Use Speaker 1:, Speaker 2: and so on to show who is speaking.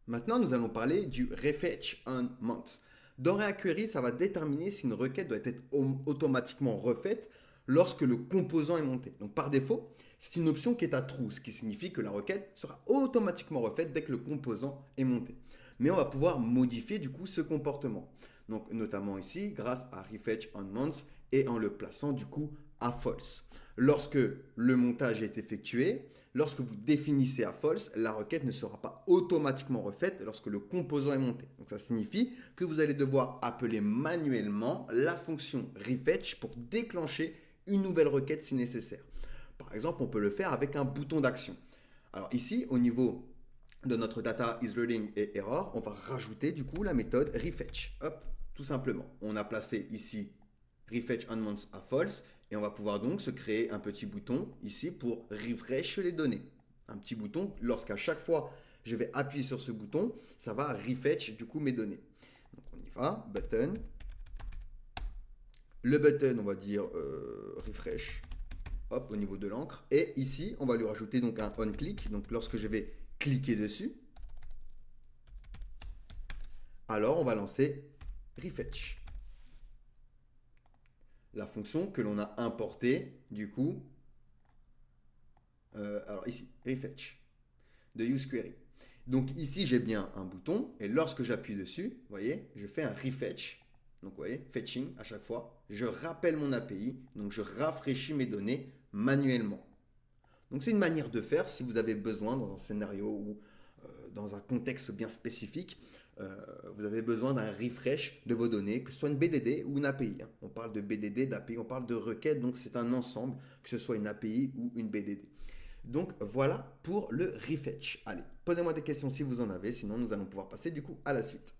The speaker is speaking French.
Speaker 1: Maintenant, nous allons parler du refetch on month. Dans React Query, ça va déterminer si une requête doit être automatiquement refaite lorsque le composant est monté. Donc par défaut, c'est une option qui est à true, ce qui signifie que la requête sera automatiquement refaite dès que le composant est monté. Mais on va pouvoir modifier du coup ce comportement. Donc notamment ici, grâce à refetch on month et en le plaçant du coup à false. Lorsque le montage est effectué, lorsque vous définissez à false, la requête ne sera pas automatiquement refaite lorsque le composant est monté. Donc ça signifie que vous allez devoir appeler manuellement la fonction refetch pour déclencher une nouvelle requête si nécessaire. Par exemple, on peut le faire avec un bouton d'action. Alors ici, au niveau de notre data isLoading et error, on va rajouter du coup la méthode refetch. Hop, tout simplement. On a placé ici refetch on month à false et on va pouvoir donc se créer un petit bouton ici pour refresh les données. Un petit bouton, lorsqu'à chaque fois je vais appuyer sur ce bouton, ça va refetch du coup mes données. Donc on y va, button. Le button, on va dire refresh, hop, au niveau de l'encre. Et ici, on va lui rajouter donc un on click. Donc lorsque je vais cliquer dessus, alors on va lancer refetch. La fonction que l'on a importée, du coup, alors ici, refetch, de useQuery. Donc ici, j'ai bien un bouton, et lorsque j'appuie dessus, vous voyez, je fais un refetch. Donc vous voyez, fetching à chaque fois. Je rappelle mon API, donc je rafraîchis mes données manuellement. Donc c'est une manière de faire si vous avez besoin dans un scénario ou dans un contexte bien spécifique, vous avez besoin d'un refresh de vos données, que ce soit une BDD ou une API. On parle de BDD, d'API, on parle de requête, donc c'est un ensemble, que ce soit une API ou une BDD. Donc voilà pour le refetch. Allez, posez-moi des questions si vous en avez, sinon nous allons pouvoir passer du coup à la suite.